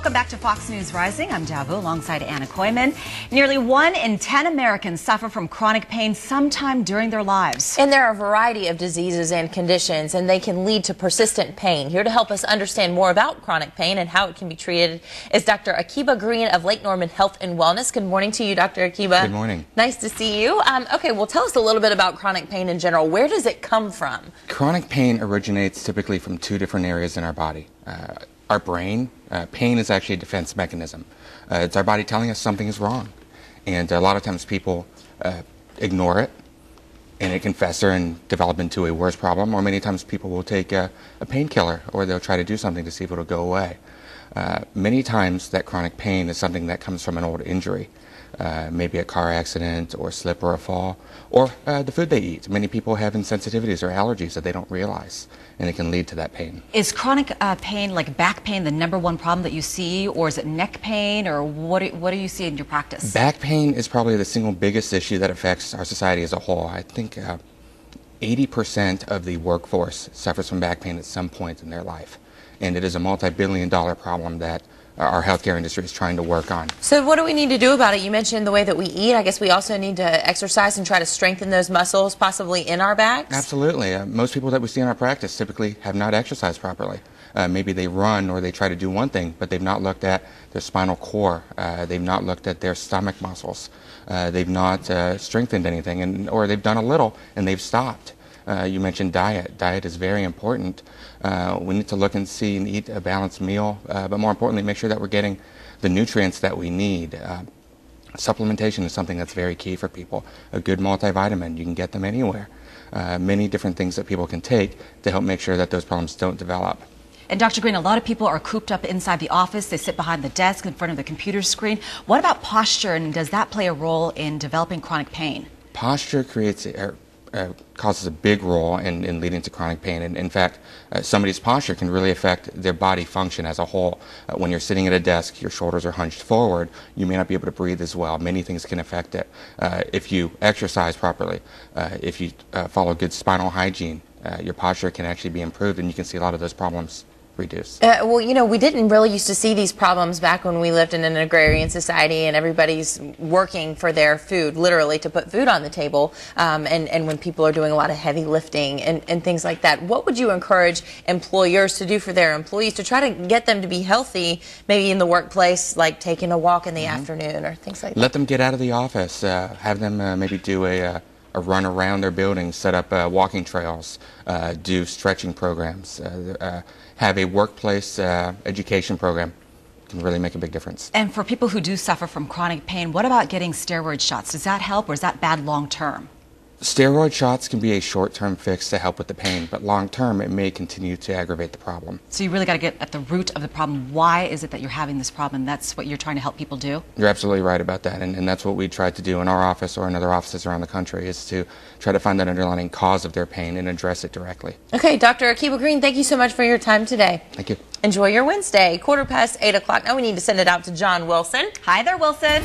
Welcome back to Fox News Rising. I'm Davu alongside Anna Koyman. Nearly 1 in 10 Americans suffer from chronic pain sometime during their lives. And there are a variety of diseases and conditions, and they can lead to persistent pain. Here to help us understand more about chronic pain and how it can be treated is Dr. Akiba Green of Lake Norman Health and Wellness. Good morning to you, Dr. Akiba. Good morning. Nice to see you. Okay, well, tell us a little bit about chronic pain in general. Where does it come from? Chronic pain originates typically from 2 different areas in our body. Our brain, pain is actually a defense mechanism. It's our body telling us something is wrong. And a lot of times people ignore it, and it can fester and develop into a worse problem, or many times people will take a painkiller, or they'll try to do something to see if it'll go away. Many times that chronic pain is something that comes from an old injury, maybe a car accident or a slip or a fall, or the food they eat. Many people have insensitivities or allergies that they don't realize, and it can lead to that pain. Is chronic pain, like back pain, the #1 problem that you see, or is it neck pain, or what do you see in your practice? Back pain is probably the single biggest issue that affects our society as a whole. I think 80% of the workforce suffers from back pain at some point in their life, and it is a multi-billion-dollar problem that our healthcare industry is trying to work on. So what do we need to do about it? You mentioned the way that we eat. I guess we also need to exercise and try to strengthen those muscles, possibly in our backs? Absolutely. Most people that we see in our practice typically have not exercised properly. Maybe they run or they try to do one thing, but they've not looked at their spinal core. They've not looked at their stomach muscles. They've not strengthened anything, or they've done a little and they've stopped. You mentioned diet. Diet is very important. We need to look and see and eat a balanced meal, but more importantly, make sure that we're getting the nutrients that we need. Supplementation is something that's very key for people. A good multivitamin, you can get them anywhere. Many different things that people can take to help make sure that those problems don't develop. And Dr. Green, a lot of people are cooped up inside the office. They sit behind the desk in front of the computer screen. What about posture, and does that play a role in developing chronic pain? Posture causes a big role in leading to chronic pain. And in fact, somebody's posture can really affect their body function as a whole. When you're sitting at a desk, your shoulders are hunched forward, you may not be able to breathe as well. Many things can affect it. If you exercise properly, if you follow good spinal hygiene, your posture can actually be improved, and you can see a lot of those problems reduce. Well, you know, we didn't really used to see these problems back when we lived in an agrarian society and everybody's working for their food, literally to put food on the table, and when people are doing a lot of heavy lifting and things like that. What would you encourage employers to do for their employees to try to get them to be healthy, maybe in the workplace, like taking a walk in the afternoon or things like that? Let them get out of the office. Have them maybe do a run around their building, set up walking trails, do stretching programs, have a workplace education program. Can really make a big difference. And for people who do suffer from chronic pain, what about getting steroid shots? Does that help, or is that bad long term? Steroid shots can be a short-term fix to help with the pain, but long-term it may continue to aggravate the problem. So you really got to get at the root of the problem. Why is it that you're having this problem? And that's what you're trying to help people do? You're absolutely right about that, and that's what we try to do in our office or in other offices around the country, is to try to find that underlying cause of their pain and address it directly. Okay, Dr. Akiba Green, thank you so much for your time today. Thank you. Enjoy your Wednesday, 8:15. Now we need to send it out to John Wilson. Hi there, Wilson.